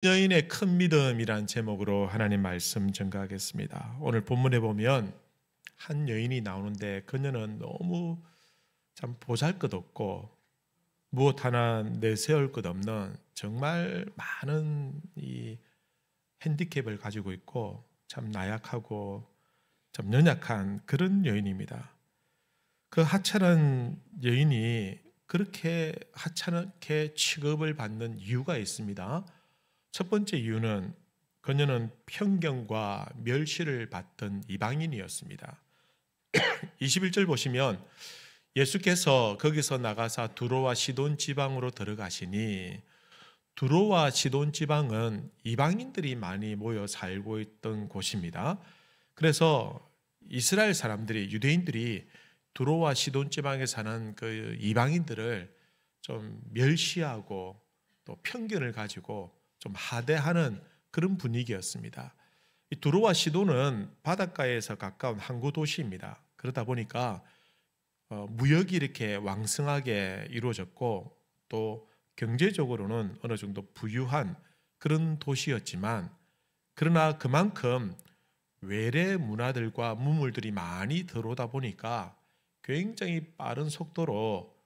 여인의 큰 믿음이란 제목으로 하나님 말씀 전가하겠습니다. 오늘 본문에 보면 한 여인이 나오는데 그녀는 너무 참 보잘것없고 무엇 하나 내세울 것 없는 정말 많은 이 핸디캡을 가지고 있고 참 나약하고 참 연약한 그런 여인입니다. 그 하찮은 여인이 그렇게 하찮게 취급을 받는 이유가 있습니다. 첫 번째 이유는 그녀는 편견과 멸시를 받던 이방인이었습니다. 21절 보시면 예수께서 거기서 나가사 두로와 시돈 지방으로 들어가시니, 두로와 시돈 지방은 이방인들이 많이 모여 살고 있던 곳입니다. 그래서 이스라엘 사람들이, 유대인들이 두로와 시돈 지방에 사는 그 이방인들을 좀 멸시하고 또 편견을 가지고 좀 하대하는 그런 분위기였습니다. 이 두로와 시돈은 바닷가에서 가까운 항구 도시입니다. 그러다 보니까 무역이 이렇게 왕성하게 이루어졌고 또 경제적으로는 어느 정도 부유한 그런 도시였지만, 그러나 그만큼 외래 문화들과 문물들이 많이 들어오다 보니까 굉장히 빠른 속도로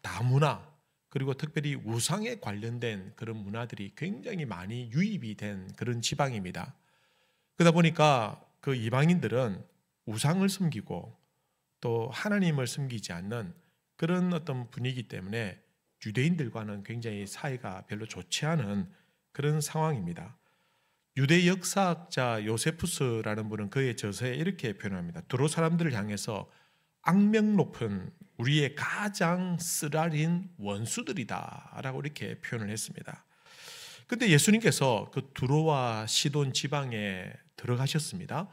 다문화, 그리고 특별히 우상에 관련된 그런 문화들이 굉장히 많이 유입이 된 그런 지방입니다. 그러다 보니까 그 이방인들은 우상을 섬기고 또 하나님을 섬기지 않는 그런 어떤 분위기 때문에 유대인들과는 굉장히 사이가 별로 좋지 않은 그런 상황입니다. 유대 역사학자 요세푸스라는 분은 그의 저서에 이렇게 표현합니다. 두로 사람들을 향해서 악명 높은 우리의 가장 쓰라린 원수들이다 라고 이렇게 표현을 했습니다. 근데 예수님께서 그 두로와 시돈 지방에 들어가셨습니다.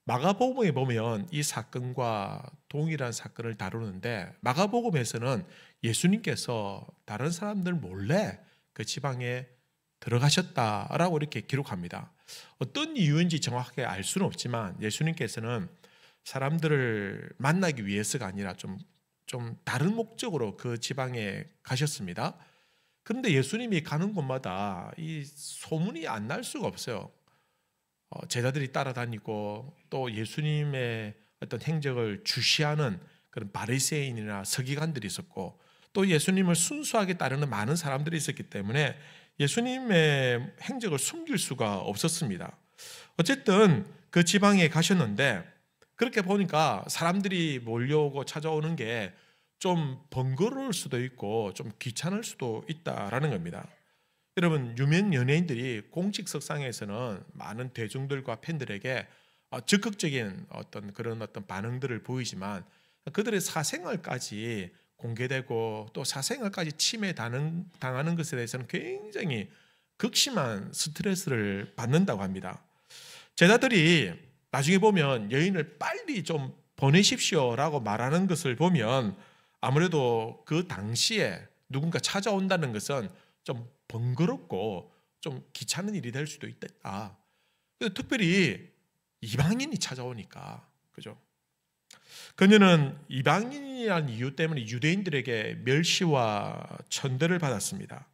마가복음에 보면 이 사건과 동일한 사건을 다루는데, 마가복음에서는 예수님께서 다른 사람들 몰래 그 지방에 들어가셨다라고 이렇게 기록합니다. 어떤 이유인지 정확하게 알 수는 없지만 예수님께서는 사람들을 만나기 위해서가 아니라 좀 다른 목적으로 그 지방에 가셨습니다. 그런데 예수님이 가는 곳마다 이 소문이 안 날 수가 없어요. 제자들이 따라다니고 또 예수님의 어떤 행적을 주시하는 그런 바리새인이나 서기관들이 있었고, 또 예수님을 순수하게 따르는 많은 사람들이 있었기 때문에 예수님의 행적을 숨길 수가 없었습니다. 어쨌든 그 지방에 가셨는데, 그렇게 보니까 사람들이 몰려오고 찾아오는 게 좀 번거로울 수도 있고 좀 귀찮을 수도 있다라는 겁니다. 여러분, 유명 연예인들이 공식석상에서는 많은 대중들과 팬들에게 적극적인 그런 반응들을 보이지만, 그들의 사생활까지 공개되고 또 사생활까지 당하는 것에 대해서는 굉장히 극심한 스트레스를 받는다고 합니다. 제자들이 나중에 보면 여인을 빨리 좀 보내십시오라고 말하는 것을 보면 아무래도 그 당시에 누군가 찾아온다는 것은 좀 번거롭고 좀 귀찮은 일이 될 수도 있다. 특별히 이방인이 찾아오니까, 그죠? 그녀는 이방인이라는 이유 때문에 유대인들에게 멸시와 천대를 받았습니다.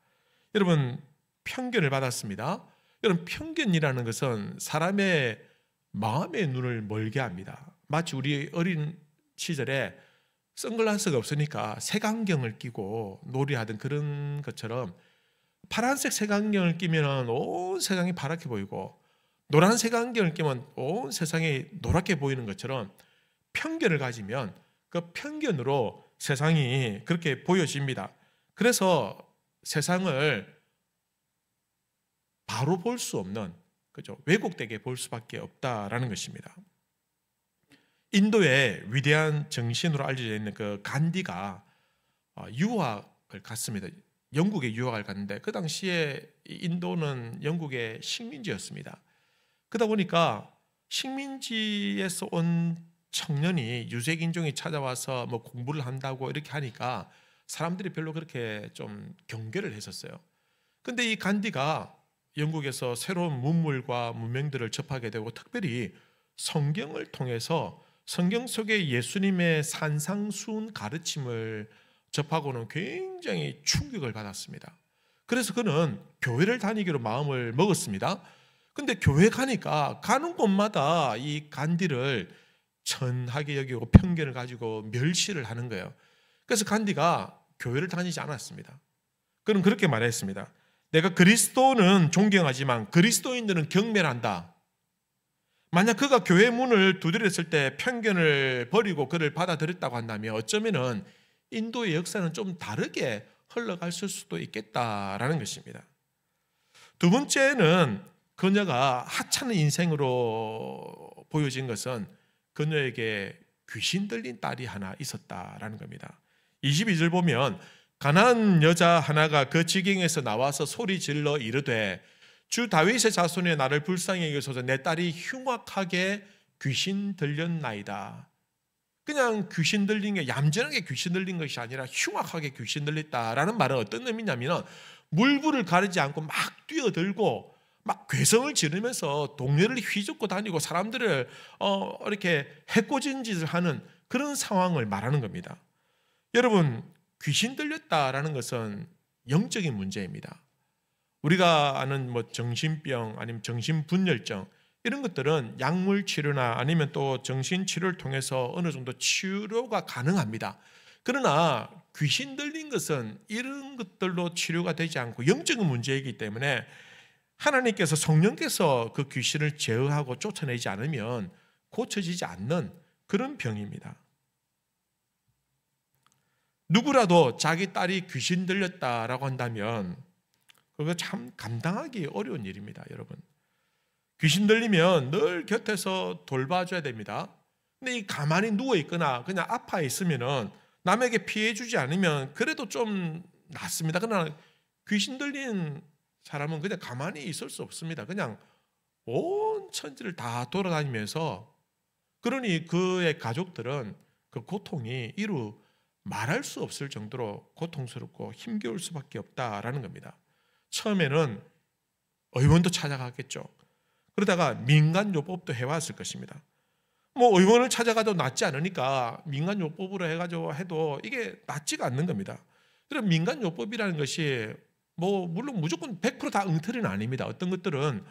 여러분, 편견을 받았습니다. 여러분, 편견이라는 것은 사람의 마음의 눈을 멀게 합니다. 마치 우리 어린 시절에 선글라스가 없으니까 색안경을 끼고 놀이하던 그런 것처럼, 파란색 색안경을 끼면 온 세상이 파랗게 보이고 노란색 안경을 끼면 온 세상이 노랗게 보이는 것처럼, 편견을 가지면 그 편견으로 세상이 그렇게 보여집니다. 그래서 세상을 바로 볼 수 없는, 그죠? 왜곡되게 볼 수밖에 없다라는 것입니다. 인도의 위대한 정신으로 알려져 있는 그 간디가 유학을 갔습니다. 영국에 유학을 갔는데 그 당시에 인도는 영국의 식민지였습니다. 그러다 보니까 식민지에서 온 청년이 유색 인종이 찾아와서 뭐 공부를 한다고 이렇게 하니까 사람들이 별로 그렇게 좀 경계를 했었어요. 근데 이 간디가 영국에서 새로운 문물과 문명들을 접하게 되고, 특별히 성경을 통해서 성경 속에 예수님의 산상수훈 가르침을 접하고는 굉장히 충격을 받았습니다. 그래서 그는 교회를 다니기로 마음을 먹었습니다. 근데 교회 가니까 가는 곳마다 이 간디를 천하게 여기고 편견을 가지고 멸시를 하는 거예요. 그래서 간디가 교회를 다니지 않았습니다. 그는 그렇게 말했습니다. 내가 그리스도는 존경하지만 그리스도인들은 경멸한다. 만약 그가 교회 문을 두드렸을 때 편견을 버리고 그를 받아들였다고 한다면 어쩌면은 인도의 역사는 좀 다르게 흘러갔을 수도 있겠다라는 것입니다. 두 번째는 그녀가 하찮은 인생으로 보여진 것은 그녀에게 귀신 들린 딸이 하나 있었다라는 겁니다. 22절 보면 가난한 여자 하나가 그 지경에서 나와서 소리 질러 이르되 주 다윗의 자손의 나를 불쌍히 여기소서 내 딸이 흉악하게 귀신 들렸나이다. 그냥 귀신 들린 게 얌전하게 귀신 들린 것이 아니라 흉악하게 귀신 들렸다라는 말은 어떤 의미냐면 물불을 가리지 않고 막 뛰어들고 막 괴성을 지르면서 동네를 휘젓고 다니고 사람들을 이렇게 해코진 짓을 하는 그런 상황을 말하는 겁니다. 여러분, 귀신 들렸다라는 것은 영적인 문제입니다. 우리가 아는 정신병 아니면 정신분열증 이런 것들은 약물 치료나 아니면 또 정신치료를 통해서 어느 정도 치료가 가능합니다. 그러나 귀신 들린 것은 이런 것들로 치료가 되지 않고 영적인 문제이기 때문에 하나님께서 성령께서 그 귀신을 제어하고 쫓아내지 않으면 고쳐지지 않는 그런 병입니다. 누구라도 자기 딸이 귀신 들렸다라고 한다면 그거 참 감당하기 어려운 일입니다, 여러분. 귀신 들리면 늘 곁에서 돌봐줘야 됩니다. 근데 이 가만히 누워 있거나 그냥 아파 있으면은 남에게 피해 주지 않으면 그래도 좀 낫습니다. 그러나 귀신 들린 사람은 그냥 가만히 있을 수 없습니다. 그냥 온 천지를 다 돌아다니면서 그러니 그의 가족들은 그 고통이 이루 말할 수 없을 정도로 고통스럽고 힘겨울 수밖에 없다라는 겁니다. 처음에는 의원도 찾아갔겠죠. 그러다가 민간요법도 해왔을 것입니다. 의원을 찾아가도 낫지 않으니까 민간요법으로 해가지고 해도 이게 낫지가 않는 겁니다. 그럼 민간요법이라는 것이 물론 무조건 100% 다 엉터리는 아닙니다. 어떤 것들은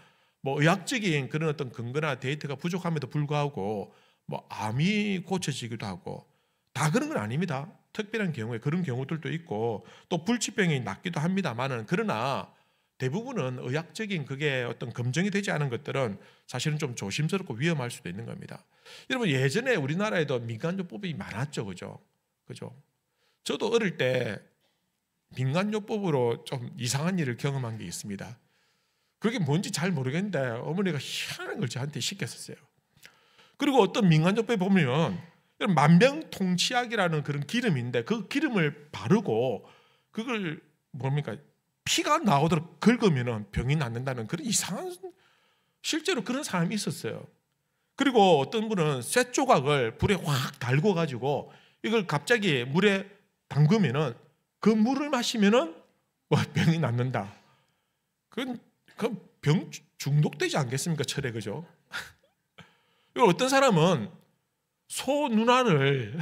의학적인 그런 어떤 근거나 데이터가 부족함에도 불구하고 암이 고쳐지기도 하고 다 그런 건 아닙니다. 특별한 경우에 그런 경우들도 있고 또 불치병이 낫기도 합니다만은 그러나 대부분은 의학적인 그게 어떤 검증이 되지 않은 것들은 사실은 좀 조심스럽고 위험할 수도 있는 겁니다. 여러분 예전에 우리나라에도 민간요법이 많았죠, 그죠? 저도 어릴 때 민간요법으로 좀 이상한 일을 경험한 게 있습니다. 그게 뭔지 잘 모르겠는데 어머니가 희한한 걸 저한테 시켰었어요. 그리고 어떤 민간요법에 보면 만병통치약이라는 그런 기름인데 그 기름을 바르고 그걸 피가 나오도록 긁으면 병이 낫는다는 그런 이상한 실제로 그런 사람이 있었어요. 그리고 어떤 분은 쇠 조각을 불에 확 달고 가지고 이걸 갑자기 물에 담그면은 그 물을 마시면은 병이 낫는다. 그건 병 중독되지 않겠습니까? 철에 그죠? 어떤 사람은 소 누나를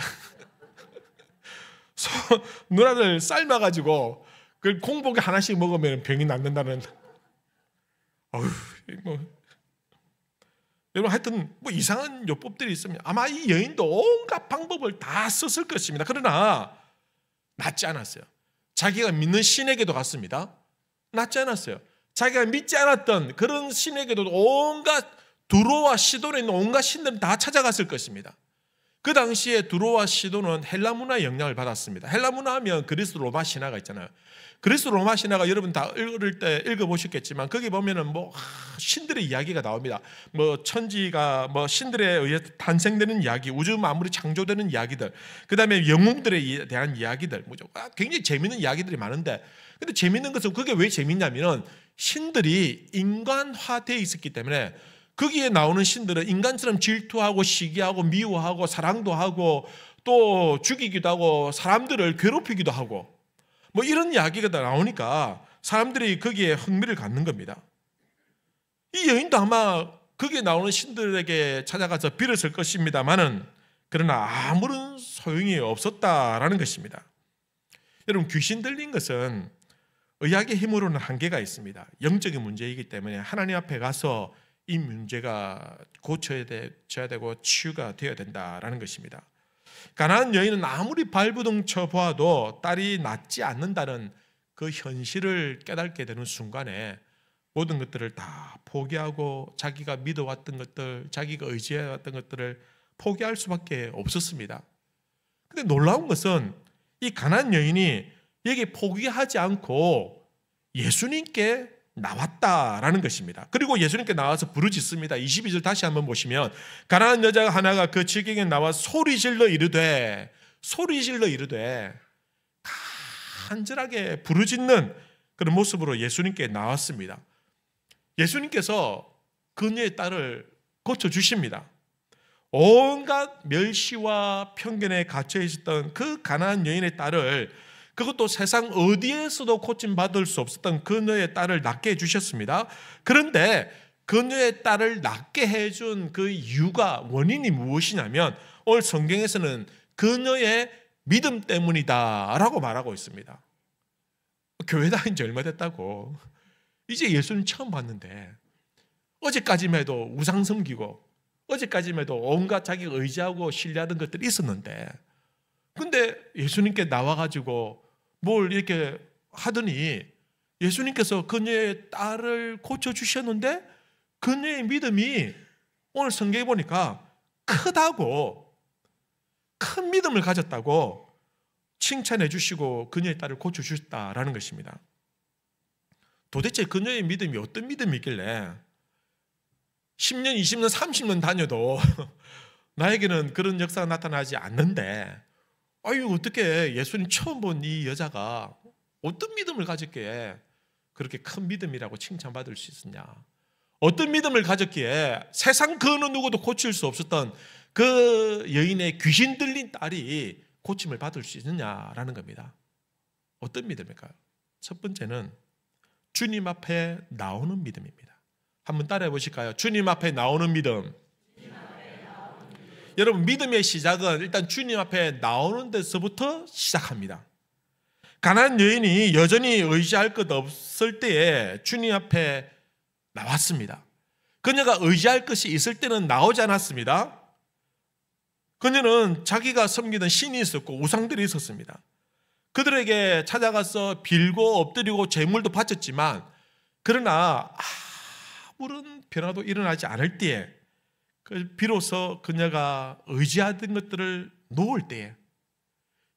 삶아가지고 그걸 콩고기 하나씩 먹으면 병이 낫는다는. 여러분 하여튼 이상한 요법들이 있습니다. 아마 이 여인도 온갖 방법을 다 썼을 것입니다. 그러나 낫지 않았어요. 자기가 믿는 신에게도 갔습니다. 낫지 않았어요. 자기가 믿지 않았던 그런 신에게도 온갖 두로와 시돈에 있는 온갖 신들은 다 찾아갔을 것입니다. 그 당시에 두로와 시돈은 헬라 문화의 영향을 받았습니다. 헬라 문화 하면 그리스 로마 신화가 있잖아요. 그리스 로마 신화가 여러분 다 읽을 때 읽어보셨겠지만 거기 보면은 신들의 이야기가 나옵니다. 천지가 신들에 의해 탄생되는 이야기, 우주 만물이 창조되는 이야기들, 그 다음에 영웅들에 대한 이야기들, 굉장히 재밌는 이야기들이 많은데, 근데 재밌는 것은 그게 왜 재밌냐면은 신들이 인간화되어 있었기 때문에 거기에 나오는 신들은 인간처럼 질투하고 시기하고 미워하고 사랑도 하고 또 죽이기도 하고 사람들을 괴롭히기도 하고 이런 이야기가 나오니까 사람들이 거기에 흥미를 갖는 겁니다. 이 여인도 아마 거기에 나오는 신들에게 찾아가서 빌었을 것입니다만은 그러나 아무런 소용이 없었다라는 것입니다. 여러분 귀신 들린 것은 의학의 힘으로는 한계가 있습니다. 영적인 문제이기 때문에 하나님 앞에 가서 이 문제가 고쳐야 되고 치유가 되어야 된다라는 것입니다. 가나안 여인은 아무리 발부둥 쳐보아도 딸이 낫지 않는다는 그 현실을 깨닫게 되는 순간에 모든 것들을 다 포기하고 자기가 믿어왔던 것들, 자기가 의지해왔던 것들을 포기할 수밖에 없었습니다. 근데 놀라운 것은 이 가나안 여인이 여기 포기하지 않고 예수님께 나왔다라는 것입니다. 그리고 예수님께 나와서 부르짖습니다. 22절 다시 한번 보시면 가나안 여자 하나가 그 지경에 나와 소리질러 이르되 간절하게 부르짖는 그런 모습으로 예수님께 나왔습니다. 예수님께서 그녀의 딸을 고쳐주십니다. 온갖 멸시와 편견에 갇혀 있었던 그 가나안 여인의 딸을, 그것도 세상 어디에서도 고침받을 수 없었던 그녀의 딸을 낫게 해주셨습니다. 그런데 그녀의 딸을 낫게 해준 그 이유가, 원인이 무엇이냐면 오늘 성경에서는 그녀의 믿음 때문이다 라고 말하고 있습니다. 교회 다닌 지 얼마 됐다고, 이제 예수님 처음 봤는데 어제까지만 해도 우상 섬기고 어제까지만 해도 온갖 자기가 의지하고 신뢰하던 것들이 있었는데, 근데 예수님께 나와가지고 뭘 이렇게 하더니 예수님께서 그녀의 딸을 고쳐주셨는데 그녀의 믿음이 오늘 성경에 보니까 크다고, 큰 믿음을 가졌다고 칭찬해 주시고 그녀의 딸을 고쳐주셨다라는 것입니다. 도대체 그녀의 믿음이 어떤 믿음이길래 10년, 20년, 30년 다녀도 나에게는 그런 역사가 나타나지 않는데, 아유, 어떻게 예수님 처음 본 이 여자가 어떤 믿음을 가졌기에 그렇게 큰 믿음이라고 칭찬받을 수 있었냐? 어떤 믿음을 가졌기에 세상 그 어느 누구도 고칠 수 없었던 그 여인의 귀신 들린 딸이 고침을 받을 수 있느냐라는 겁니다. 어떤 믿음일까요? 첫 번째는 주님 앞에 나오는 믿음입니다. 한번 따라해 보실까요? 주님 앞에 나오는 믿음. 여러분, 믿음의 시작은 일단 주님 앞에 나오는 데서부터 시작합니다. 가나안 여인이 여전히 의지할 것 없을 때에 주님 앞에 나왔습니다. 그녀가 의지할 것이 있을 때는 나오지 않았습니다. 그녀는 자기가 섬기던 신이 있었고 우상들이 있었습니다. 그들에게 찾아가서 빌고 엎드리고 제물도 바쳤지만, 그러나 아무런 변화도 일어나지 않을 때에, 비로소 그녀가 의지하던 것들을 놓을 때에,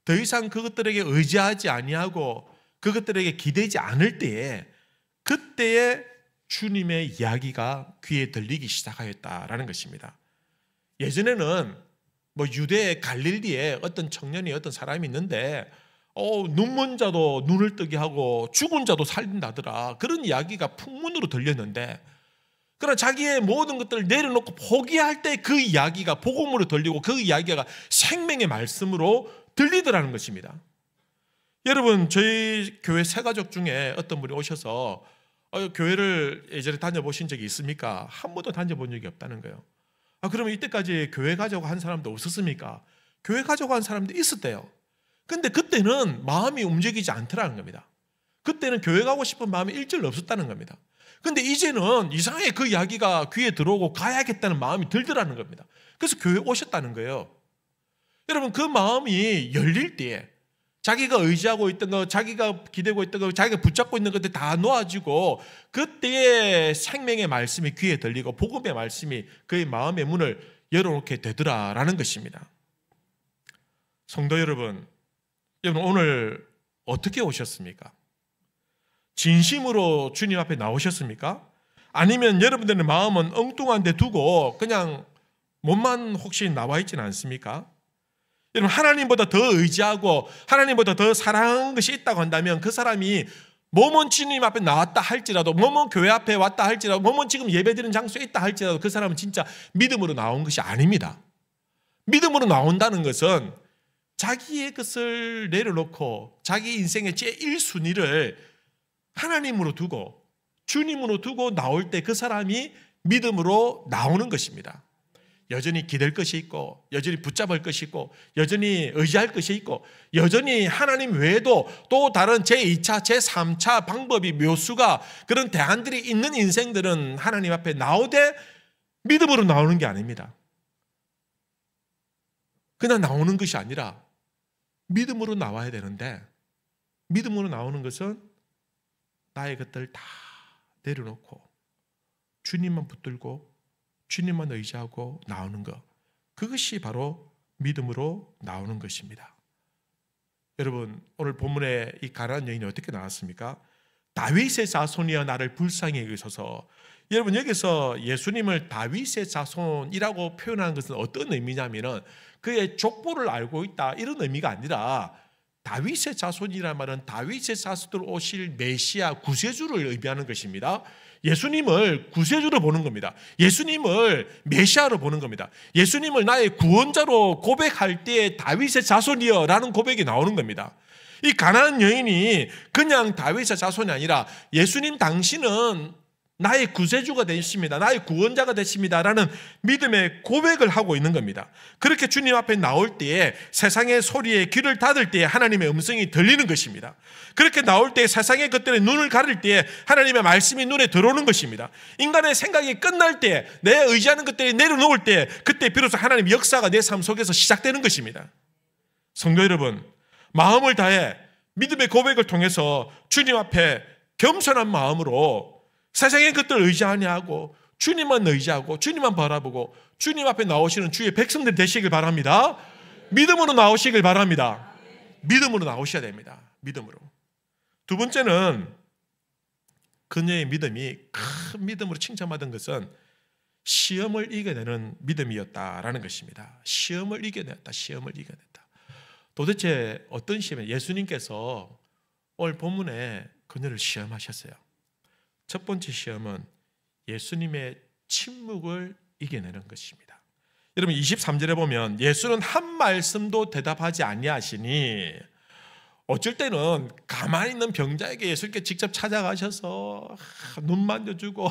더 이상 그것들에게 의지하지 아니하고 그것들에게 기대지 않을 때에, 그때에 주님의 이야기가 귀에 들리기 시작하였다라는 것입니다. 예전에는 유대의 갈릴리에 어떤 청년이, 어떤 사람이 있는데 눈먼 자도 눈을 뜨게 하고 죽은 자도 살린다더라, 그런 이야기가 풍문으로 들렸는데, 그러나 자기의 모든 것들을 내려놓고 포기할 때 그 이야기가 복음으로 들리고 그 이야기가 생명의 말씀으로 들리더라는 것입니다. 여러분, 저희 교회 새가족 중에 어떤 분이 오셔서 교회를 예전에 다녀보신 적이 있습니까? 한 번도 다녀본 적이 없다는 거예요. 그러면 이때까지 교회 가자고 한 사람도 없었습니까? 교회 가자고 한 사람도 있었대요. 근데 그때는 마음이 움직이지 않더라는 겁니다. 그때는 교회 가고 싶은 마음이 일절 없었다는 겁니다. 근데 이제는 이상하게 그 이야기가 귀에 들어오고 가야겠다는 마음이 들더라는 겁니다. 그래서 교회에 오셨다는 거예요. 여러분, 그 마음이 열릴 때에 자기가 의지하고 있던 거, 자기가 기대고 있던 거, 자기가 붙잡고 있는 것들 다 놓아지고, 그때의 생명의 말씀이 귀에 들리고 복음의 말씀이 그의 마음의 문을 열어놓게 되더라라는 것입니다. 성도 여러분, 오늘 어떻게 오셨습니까? 진심으로 주님 앞에 나오셨습니까? 아니면 여러분들의 마음은 엉뚱한 데 두고 그냥 몸만 혹시 나와 있지는 않습니까? 여러분, 하나님보다 더 의지하고 하나님보다 더 사랑하는 것이 있다고 한다면 그 사람이 몸은 주님 앞에 나왔다 할지라도, 몸은 교회 앞에 왔다 할지라도, 몸은 지금 예배드리는 장소에 있다 할지라도 그 사람은 진짜 믿음으로 나온 것이 아닙니다. 믿음으로 나온다는 것은 자기의 것을 내려놓고 자기 인생의 제1순위를 하나님으로 두고 주님으로 두고 나올 때 그 사람이 믿음으로 나오는 것입니다. 여전히 기댈 것이 있고, 여전히 붙잡을 것이 있고, 여전히 의지할 것이 있고, 여전히 하나님 외에도 또 다른 제2차, 제3차 방법이, 묘수가, 그런 대안들이 있는 인생들은 하나님 앞에 나오되 믿음으로 나오는 게 아닙니다. 그냥 나오는 것이 아니라 믿음으로 나와야 되는데, 믿음으로 나오는 것은 나의 것들 다 내려놓고 주님만 붙들고 주님만 의지하고 나오는 것, 그것이 바로 믿음으로 나오는 것입니다. 여러분, 오늘 본문에 이 가난한 여인이 어떻게 나왔습니까? 다윗의 자손이여 나를 불쌍히 여기소서. 여러분, 여기서 예수님을 다윗의 자손이라고 표현하는 것은 어떤 의미냐면은 그의 족보를 알고 있다, 이런 의미가 아니라, 다윗의 자손이란 말은 다윗의 자손으로 오실 메시아 구세주를 의미하는 것입니다. 예수님을 구세주로 보는 겁니다. 예수님을 메시아로 보는 겁니다. 예수님을 나의 구원자로 고백할 때 다윗의 자손이여 라는 고백이 나오는 겁니다. 이 가난한 여인이 그냥 다윗의 자손이 아니라 예수님 당신은 나의 구세주가 되십니다, 나의 구원자가 되십니다 라는 믿음의 고백을 하고 있는 겁니다. 그렇게 주님 앞에 나올 때에 세상의 소리에 귀를 닫을 때에 하나님의 음성이 들리는 것입니다. 그렇게 나올 때에 세상의 것들에 눈을 가릴 때에 하나님의 말씀이 눈에 들어오는 것입니다. 인간의 생각이 끝날 때, 내 의지하는 것들이 내려놓을 때, 그때 비로소 하나님의 역사가 내 삶 속에서 시작되는 것입니다. 성도 여러분, 마음을 다해 믿음의 고백을 통해서 주님 앞에 겸손한 마음으로 세상의 것들을 의지하지 않고 주님만 의지하고 주님만 바라보고 주님 앞에 나오시는 주의 백성들 되시길 바랍니다. 믿음으로 나오시길 바랍니다. 믿음으로 나오셔야 됩니다. 믿음으로. 두 번째는 그녀의 믿음이 큰 믿음으로 칭찬받은 것은 시험을 이겨내는 믿음이었다라는 것입니다. 시험을 이겨냈다. 시험을 이겨냈다. 도대체 어떤 시험이에요? 예수님께서 오늘 본문에 그녀를 시험하셨어요. 첫 번째 시험은 예수님의 침묵을 이겨내는 것입니다. 여러분, 23절에 보면 예수는 한 말씀도 대답하지 아니하시니, 어쩔 때는 가만히 있는 병자에게 예수님께 직접 찾아가셔서 눈 만져주고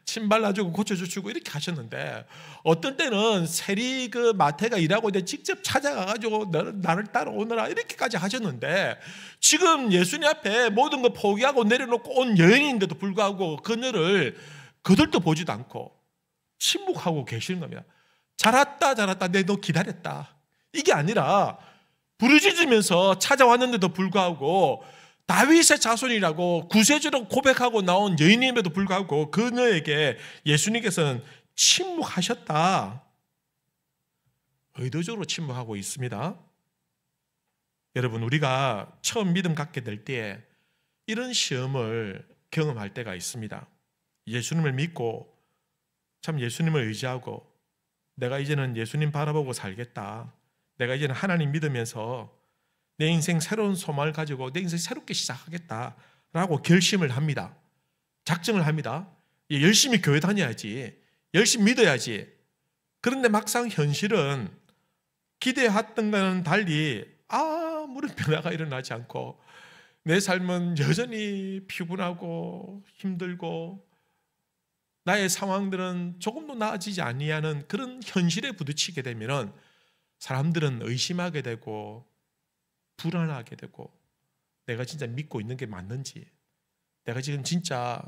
침 발라주고 고쳐주시고 이렇게 하셨는데, 어떤 때는 세리 그 마태가 일하고 있는데 직접 찾아가가지고 나를 따라오너라 이렇게까지 하셨는데, 지금 예수님 앞에 모든 거 포기하고 내려놓고 온 여인인데도 불구하고 그녀를 거들떠 보지도 않고 침묵하고 계시는 겁니다. 잘했다 잘했다, 내 너 기다렸다, 이게 아니라 부르짖으면서 찾아왔는데도 불구하고 다윗의 자손이라고 구세주로 고백하고 나온 여인임에도 불구하고 그녀에게 예수님께서는 침묵하셨다. 의도적으로 침묵하고 있습니다. 여러분, 우리가 처음 믿음 갖게 될 때 이런 시험을 경험할 때가 있습니다. 예수님을 믿고 참 예수님을 의지하고 내가 이제는 예수님 바라보고 살겠다, 내가 이제는 하나님 믿으면서 내 인생 새로운 소망을 가지고 내 인생 새롭게 시작하겠다라고 결심을 합니다. 작정을 합니다. 열심히 교회 다녀야지, 열심히 믿어야지. 그런데 막상 현실은 기대했던 것과는 달리 아무런 변화가 일어나지 않고 내 삶은 여전히 피곤하고 힘들고 나의 상황들은 조금도 나아지지 아니하는 그런 현실에 부딪히게 되면 사람들은 의심하게 되고 불안하게 되고, 내가 진짜 믿고 있는 게 맞는지, 내가 지금 진짜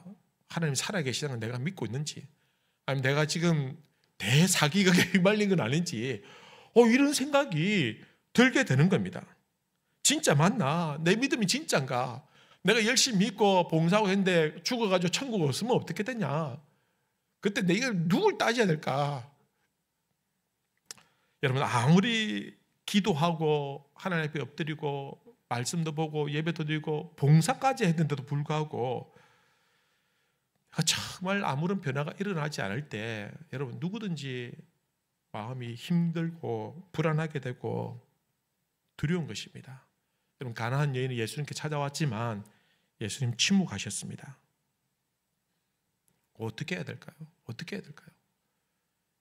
하나님 살아계시다는 걸 내가 믿고 있는지, 아니면 내가 지금 대사기극에 휘말린 건 아닌지 이런 생각이 들게 되는 겁니다. 진짜 맞나? 내 믿음이 진짠가? 내가 열심히 믿고 봉사하고 했는데 죽어가지고 천국 없으면 어떻게 되냐? 그때 내가 누굴 따져야 될까? 여러분, 아무리 기도하고 하나님 앞에 엎드리고 말씀도 보고 예배도 드리고 봉사까지 했는데도 불구하고 정말 아무런 변화가 일어나지 않을 때, 여러분, 누구든지 마음이 힘들고 불안하게 되고 두려운 것입니다. 여러분, 가나안 여인이 예수님께 찾아왔지만 예수님 침묵하셨습니다. 어떻게 해야 될까요? 어떻게 해야 될까요?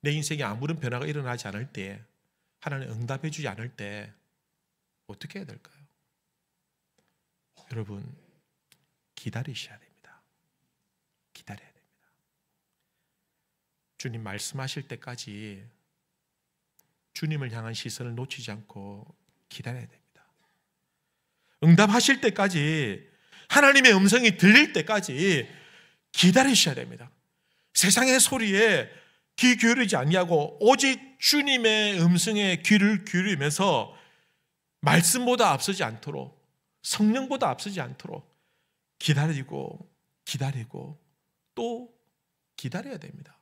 내 인생에 아무런 변화가 일어나지 않을 때, 하나님 응답해 주지 않을 때 어떻게 해야 될까요? 여러분, 기다리셔야 됩니다. 기다려야 됩니다. 주님 말씀하실 때까지 주님을 향한 시선을 놓치지 않고 기다려야 됩니다. 응답하실 때까지, 하나님의 음성이 들릴 때까지 기다리셔야 됩니다. 세상의 소리에 귀 기울이지 아니하고 오직 주님의 음성에 귀를 기울이면서 말씀보다 앞서지 않도록, 성령보다 앞서지 않도록 기다리고 또 기다려야 됩니다.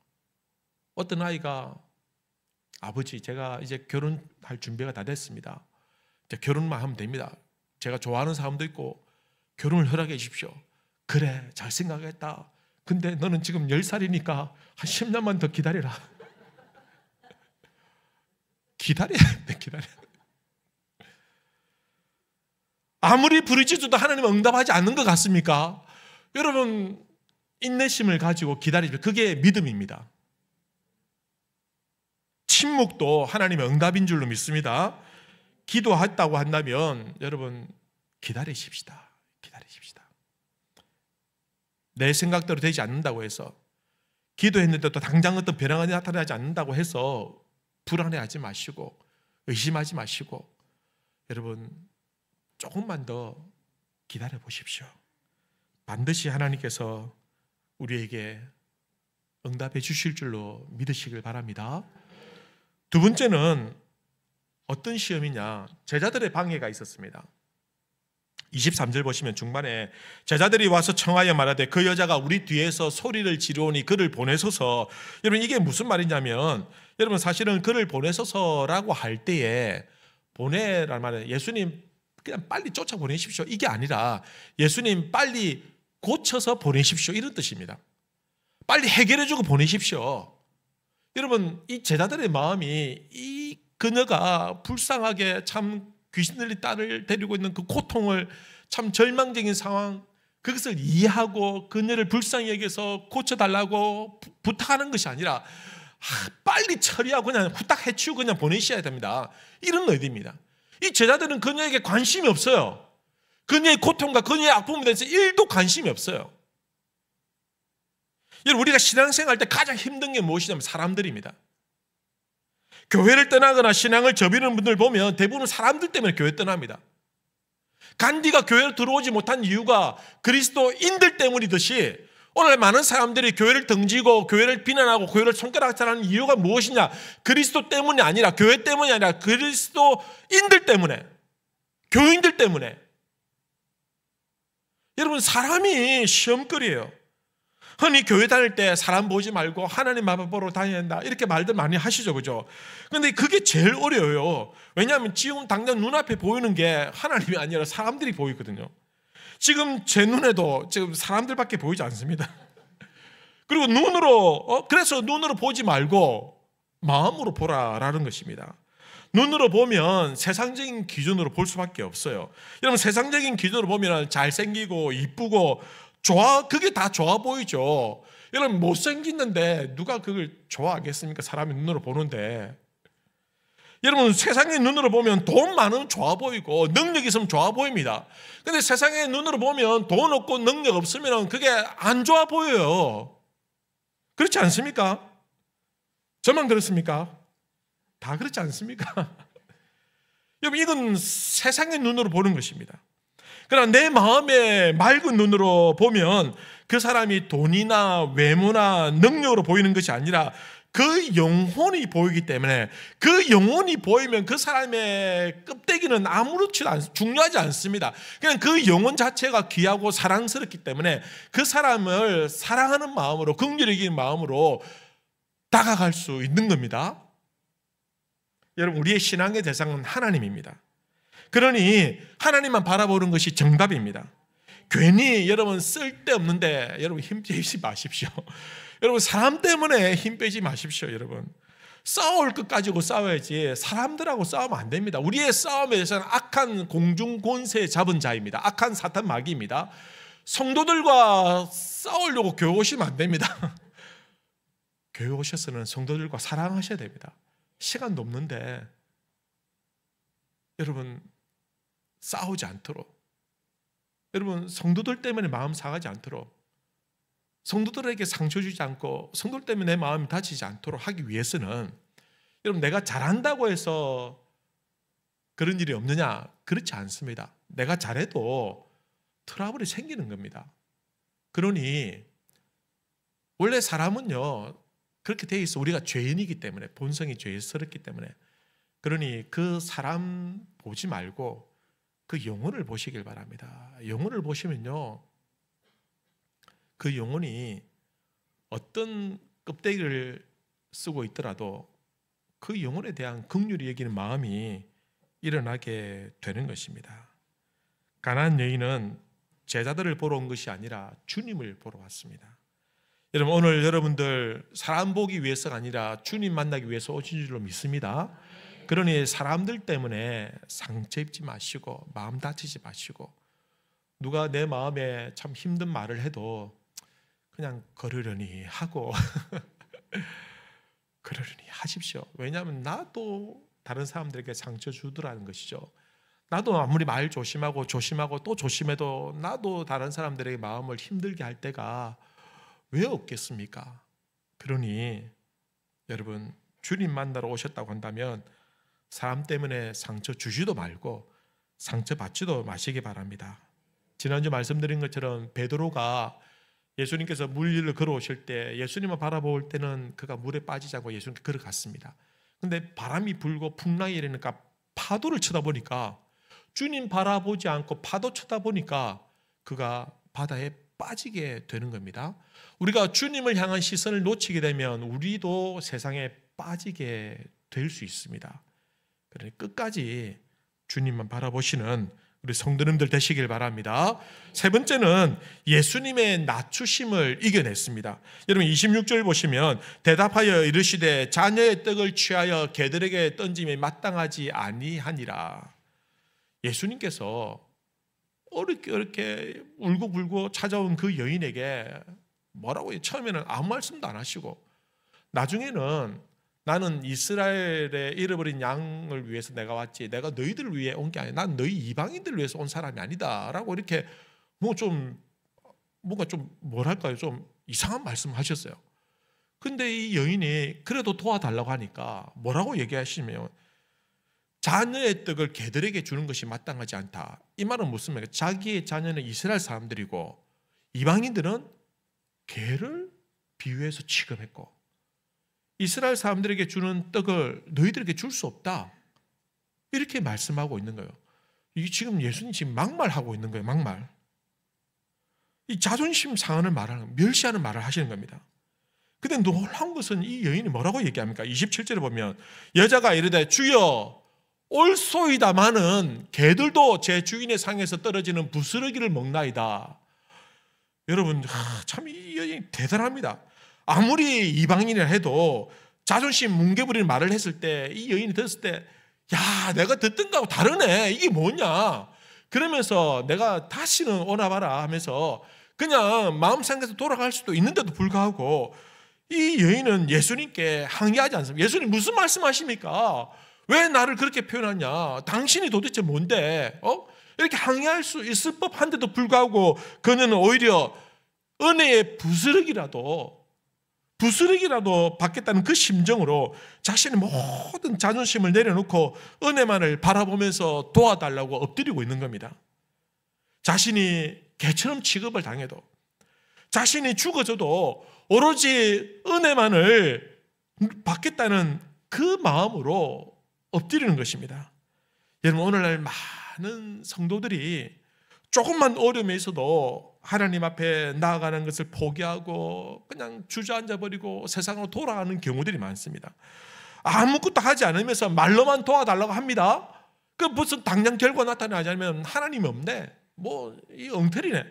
어떤 아이가, 아버지, 제가 이제 결혼할 준비가 다 됐습니다. 이제 결혼만 하면 됩니다. 제가 좋아하는 사람도 있고 결혼을 허락해 주십시오. 그래, 잘 생각했다. 근데 너는 지금 10살이니까 한 10년만 더 기다려라. 기다려야 돼, 기다려야 돼. 아무리 부르짖어도 하나님은 응답하지 않는 것 같습니까? 여러분, 인내심을 가지고 기다리죠. 그게 믿음입니다. 침묵도 하나님의 응답인 줄로 믿습니다. 기도했다고 한다면 여러분 기다리십시다. 내 생각대로 되지 않는다고 해서, 기도했는데도 당장 어떤 변화가 나타나지 않는다고 해서 불안해하지 마시고 의심하지 마시고 여러분 조금만 더 기다려 보십시오. 반드시 하나님께서 우리에게 응답해 주실 줄로 믿으시길 바랍니다. 두 번째는 어떤 시험이냐? 제자들의 방해가 있었습니다. 23절 보시면 중반에 제자들이 와서 청하여 말하되 그 여자가 우리 뒤에서 소리를 지르오니 그를 보내소서. 여러분, 이게 무슨 말이냐면, 여러분 사실은 그를 보내소서라고 할 때에 보내라는 말은 예수님 그냥 빨리 쫓아보내십시오 이게 아니라 예수님 빨리 고쳐서 보내십시오 이런 뜻입니다. 빨리 해결해주고 보내십시오. 여러분, 이 제자들의 마음이 이 그녀가 불쌍하게 참 귀신 들린 딸을 데리고 있는 그 고통을, 참 절망적인 상황, 그것을 이해하고 그녀를 불쌍히 여겨서 고쳐달라고 부탁하는 것이 아니라 빨리 처리하고 그냥 후딱 해치우고 그냥 보내셔야 됩니다. 이런 의도입니다. 이 제자들은 그녀에게 관심이 없어요. 그녀의 고통과 그녀의 아픔에 대해서 1도 관심이 없어요. 여러분, 우리가 신앙생활 때 가장 힘든 게 무엇이냐면 사람들입니다. 교회를 떠나거나 신앙을 접이는 분들 보면 대부분 사람들 때문에 교회 떠납니다. 간디가 교회로 들어오지 못한 이유가 그리스도인들 때문이듯이 오늘 많은 사람들이 교회를 등지고 교회를 비난하고 교회를 손가락질하는 이유가 무엇이냐? 그리스도 때문이 아니라, 교회 때문이 아니라 그리스도인들 때문에, 교인들 때문에. 여러분, 사람이 시험거리예요. 흔히 교회 다닐 때 사람 보지 말고 하나님 앞에 보러 다녀야 한다 이렇게 말들 많이 하시죠, 그죠? 근데 그게 제일 어려워요. 왜냐하면 지금 당장 눈앞에 보이는 게 하나님이 아니라 사람들이 보이거든요. 지금 제 눈에도 지금 사람들밖에 보이지 않습니다. 그리고 그래서 눈으로 보지 말고 마음으로 보라라는 것입니다. 눈으로 보면 세상적인 기준으로 볼 수밖에 없어요. 여러분, 세상적인 기준으로 보면 잘생기고 이쁘고 그게 다 좋아 보이죠. 여러분, 못생겼는데 누가 그걸 좋아하겠습니까? 사람이 눈으로 보는데. 여러분, 세상의 눈으로 보면 돈 많으면 좋아 보이고 능력 있으면 좋아 보입니다. 근데 세상의 눈으로 보면 돈 없고 능력 없으면 그게 안 좋아 보여요. 그렇지 않습니까? 저만 그렇습니까? 다 그렇지 않습니까? 여러분, 이건 세상의 눈으로 보는 것입니다. 그러나 내 마음의 맑은 눈으로 보면 그 사람이 돈이나 외모나 능력으로 보이는 것이 아니라 그 영혼이 보이기 때문에, 그 영혼이 보이면 그 사람의 껍데기는 아무렇지도 중요하지 않습니다. 그냥 그 영혼 자체가 귀하고 사랑스럽기 때문에 그 사람을 사랑하는 마음으로, 긍휼히 여기는 마음으로 다가갈 수 있는 겁니다. 여러분, 우리의 신앙의 대상은 하나님입니다. 그러니 하나님만 바라보는 것이 정답입니다. 괜히 여러분 쓸데없는데 여러분 힘 빼지 마십시오. 여러분, 사람 때문에 힘 빼지 마십시오. 여러분, 싸울 것 가지고 싸워야지 사람들하고 싸우면 안 됩니다. 우리의 싸움에 대해서는 악한 공중 권세 잡은 자입니다. 악한 사탄 마귀입니다. 성도들과 싸우려고 교회 오시면 안 됩니다. 교회 오셔서는 성도들과 사랑하셔야 됩니다. 시간도 없는데 여러분, 싸우지 않도록, 여러분 성도들 때문에 마음 상하지 않도록, 성도들에게 상처 주지 않고 성도들 때문에 내 마음이 다치지 않도록 하기 위해서는 여러분, 내가 잘한다고 해서 그런 일이 없느냐? 그렇지 않습니다. 내가 잘해도 트러블이 생기는 겁니다. 그러니 원래 사람은요, 그렇게 돼 있어. 우리가 죄인이기 때문에, 본성이 죄스럽기 때문에. 그러니 그 사람 보지 말고 그 영혼을 보시길 바랍니다. 영혼을 보시면요, 그 영혼이 어떤 껍데기를 쓰고 있더라도 그 영혼에 대한 긍휼히 여기는 마음이 일어나게 되는 것입니다. 가나안 여인은 제자들을 보러 온 것이 아니라 주님을 보러 왔습니다. 여러분, 오늘 여러분들 사람 보기 위해서가 아니라 주님 만나기 위해서 오신 줄로 믿습니다. 그러니 사람들 때문에 상처 입지 마시고 마음 다치지 마시고, 누가 내 마음에 참 힘든 말을 해도 그냥 걸으려니 하고 그러려니 하십시오. 왜냐하면 나도 다른 사람들에게 상처 주더라는 것이죠. 나도 아무리 말 조심하고 또 조심해도 나도 다른 사람들에게 마음을 힘들게 할 때가 왜 없겠습니까? 그러니 여러분, 주님 만나러 오셨다고 한다면 사람 때문에 상처 주지도 말고 상처 받지도 마시기 바랍니다. 지난주 말씀드린 것처럼 베드로가 예수님께서 물 위를 걸어오실 때 예수님을 바라볼 때는 그가 물에 빠지지 않고 예수님께 걸어갔습니다. 근데 바람이 불고 풍랑이 일으니까 파도를 쳐다보니까, 주님 바라보지 않고 파도 쳐다보니까 그가 바다에 빠지게 되는 겁니다. 우리가 주님을 향한 시선을 놓치게 되면 우리도 세상에 빠지게 될 수 있습니다. 그러니 끝까지 주님만 바라보시는 우리 성도님들 되시길 바랍니다. 세 번째는 예수님의 낮추심을 이겨냈습니다. 여러분, 26절 보시면 대답하여 이르시되 자녀의 떡을 취하여 개들에게 던짐이 마땅하지 아니하니라. 예수님께서 어렵게 울고불고 찾아온 그 여인에게 뭐라고, 처음에는 아무 말씀도 안 하시고 나중에는 나는 이스라엘의 잃어버린 양을 위해서 내가 왔지 내가 너희들을 위해 온 게 아니야. 난 너희 이방인들을 위해서 온 사람이 아니다 라고 이렇게 뭔가 좀 뭐랄까요, 좀 이상한 말씀을 하셨어요. 근데 이 여인이 그래도 도와달라고 하니까 뭐라고 얘기하시면, 자녀의 떡을 개들에게 주는 것이 마땅하지 않다. 이 말은 무슨 말이에요? 자기의 자녀는 이스라엘 사람들이고 이방인들은 개를 비유해서 취급했고, 이스라엘 사람들에게 주는 떡을 너희들에게 줄 수 없다, 이렇게 말씀하고 있는 거예요. 이게 지금 예수님 지금 막말하고 있는 거예요. 막말. 이 자존심 상하는 말을, 멸시하는 말을 하시는 겁니다. 근데 놀라운 것은 이 여인이 뭐라고 얘기합니까? 27절에 보면 여자가 이르되 주여 옳소이다마는 개들도 제 주인의 상에서 떨어지는 부스러기를 먹나이다. 여러분, 참 이 여인이 대단합니다. 아무리 이방인이라 해도 자존심 뭉개부리는 말을 했을 때 이 여인이 들었을 때, 야, 내가 듣던 거하고 다르네, 이게 뭐냐, 그러면서 내가 다시는 오나 봐라 하면서 그냥 마음 상해서 돌아갈 수도 있는데도 불구하고 이 여인은 예수님께 항의하지 않습니다. 예수님 무슨 말씀하십니까? 왜 나를 그렇게 표현하냐? 당신이 도대체 뭔데? 이렇게 항의할 수 있을 법한데도 불구하고 그는 오히려 은혜의 부스러기라도 받겠다는 그 심정으로 자신의 모든 자존심을 내려놓고 은혜만을 바라보면서 도와달라고 엎드리고 있는 겁니다. 자신이 개처럼 취급을 당해도, 자신이 죽어져도 오로지 은혜만을 받겠다는 그 마음으로 엎드리는 것입니다. 여러분, 오늘날 많은 성도들이 조금만 어려움에 있어도 하나님 앞에 나아가는 것을 포기하고 그냥 주저앉아버리고 세상으로 돌아가는 경우들이 많습니다. 아무것도 하지 않으면서 말로만 도와달라고 합니다. 그 무슨 당장 결과 나타나지 않으면 하나님이 없네, 이 엉터리네.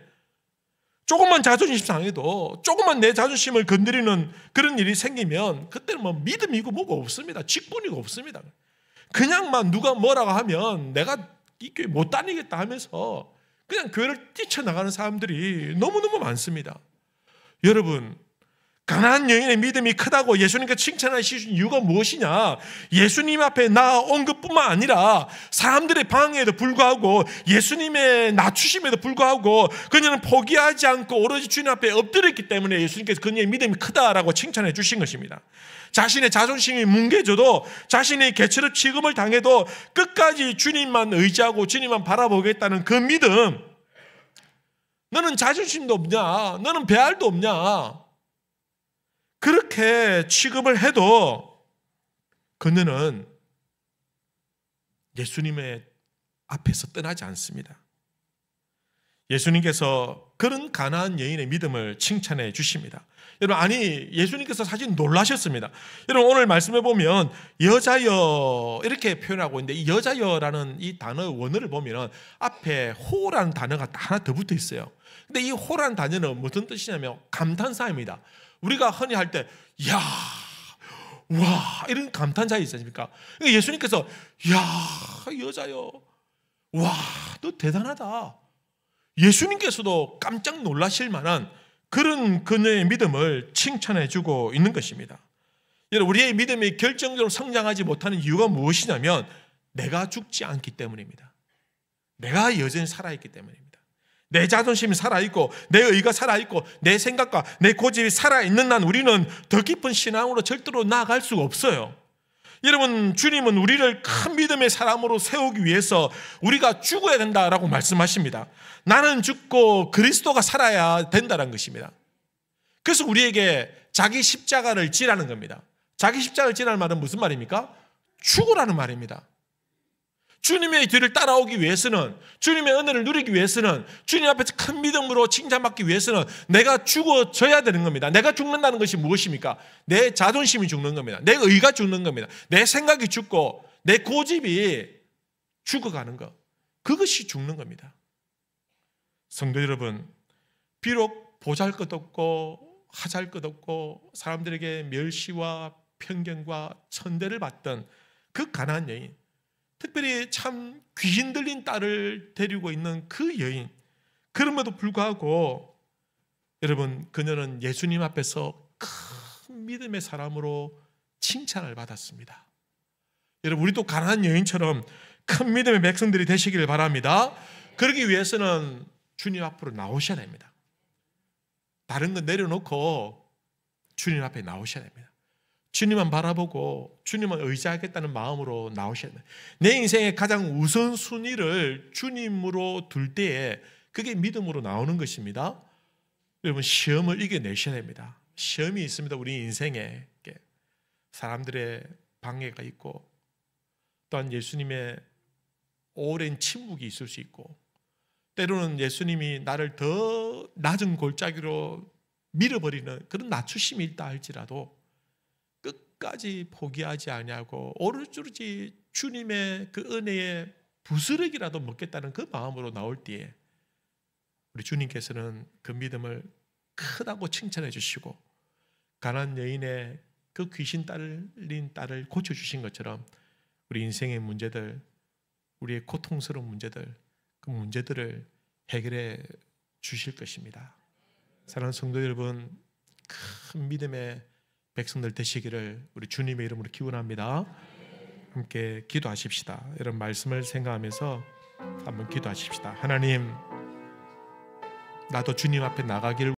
조금만 자존심 상해도, 조금만 내 자존심을 건드리는 그런 일이 생기면 그때는 믿음이고 뭐가 없습니다. 직분이고 없습니다. 그냥만 누가 뭐라고 하면 내가 이 교회 못 다니겠다 하면서 그냥 교회를 뛰쳐나가는 사람들이 너무너무 많습니다. 여러분, 가난한 여인의 믿음이 크다고 예수님께서 칭찬하신 이유가 무엇이냐? 예수님 앞에 나온 것뿐만 아니라 사람들의 방해에도 불구하고 예수님의 낮추심에도 불구하고 그녀는 포기하지 않고 오로지 주님 앞에 엎드렸기 때문에 예수님께서 그녀의 믿음이 크다라고 칭찬해 주신 것입니다. 자신의 자존심이 뭉개져도 자신의 개처럼 취급을 당해도 끝까지 주님만 의지하고 주님만 바라보겠다는 그 믿음. 너는 자존심도 없냐? 너는 배알도 없냐? 그렇게 취급을 해도 그녀는 예수님의 앞에서 떠나지 않습니다. 예수님께서 그런 가난한 여인의 믿음을 칭찬해 주십니다. 여러분, 아니 예수님께서 사실 놀라셨습니다. 여러분, 오늘 말씀해 보면 여자여 이렇게 표현하고 있는데 이 여자여라는 이 단어 원어를 보면 앞에 호라는 단어가 하나 더 붙어 있어요. 근데 이 호라는 단어는 무슨 뜻이냐면 감탄사입니다. 우리가 흔히 할 때 야, 와 이런 감탄사 있지 않습니까? 예수님께서 야 여자여, 와 너 대단하다. 예수님께서도 깜짝 놀라실 만한 그런 그녀의 믿음을 칭찬해 주고 있는 것입니다. 여러분, 우리의 믿음이 결정적으로 성장하지 못하는 이유가 무엇이냐면 내가 죽지 않기 때문입니다. 내가 여전히 살아있기 때문입니다. 내 자존심이 살아있고 내 의가 살아있고 내 생각과 내 고집이 살아있는 한 우리는 더 깊은 신앙으로 절대로 나아갈 수가 없어요. 여러분, 주님은 우리를 큰 믿음의 사람으로 세우기 위해서 우리가 죽어야 된다라고 말씀하십니다. 나는 죽고 그리스도가 살아야 된다는 것입니다. 그래서 우리에게 자기 십자가를 지라는 겁니다. 자기 십자가를 지라는 말은 무슨 말입니까? 죽으라는 말입니다. 주님의 뒤를 따라오기 위해서는, 주님의 은혜를 누리기 위해서는, 주님 앞에서 큰 믿음으로 칭찬받기 위해서는 내가 죽어져야 되는 겁니다. 내가 죽는다는 것이 무엇입니까? 내 자존심이 죽는 겁니다. 내 의가 죽는 겁니다. 내 생각이 죽고 내 고집이 죽어가는 것, 그것이 죽는 겁니다. 성도 여러분, 비록 보잘것없고 하잘것없고 사람들에게 멸시와 편견과 천대를 받던 그 가난한 여인, 특별히 참 귀신 들린 딸을 데리고 있는 그 여인, 그럼에도 불구하고 여러분, 그녀는 예수님 앞에서 큰 믿음의 사람으로 칭찬을 받았습니다. 여러분, 우리도 가난한 여인처럼 큰 믿음의 백성들이 되시기를 바랍니다. 그러기 위해서는 주님 앞으로 나오셔야 됩니다. 다른 거 내려놓고 주님 앞에 나오셔야 됩니다. 주님만 바라보고 주님만 의지하겠다는 마음으로 나오셔야 됩니다. 내 인생의 가장 우선순위를 주님으로 둘 때에 그게 믿음으로 나오는 것입니다. 여러분, 시험을 이겨내셔야 됩니다. 시험이 있습니다. 우리 인생에 사람들의 방해가 있고 또한 예수님의 오랜 침묵이 있을 수 있고 때로는 예수님이 나를 더 낮은 골짜기로 밀어버리는 그런 낮추심이 있다 할지라도 끝까지 포기하지 아니하고 오로지 주님의 그 은혜의 부스러기라도 먹겠다는 그 마음으로 나올 때에 우리 주님께서는 그 믿음을 크다고 칭찬해 주시고 가난한 여인의 그 귀신 딸린 딸을 고쳐주신 것처럼 우리 인생의 문제들, 우리의 고통스러운 문제들, 그 문제들을 해결해 주실 것입니다. 사랑하는 성도 여러분, 큰 믿음의 백성들 되시기를 우리 주님의 이름으로 기원합니다. 함께 기도하십시다. 이런 말씀을 생각하면서 한번 기도하십시다. 하나님, 나도 주님 앞에 나가기를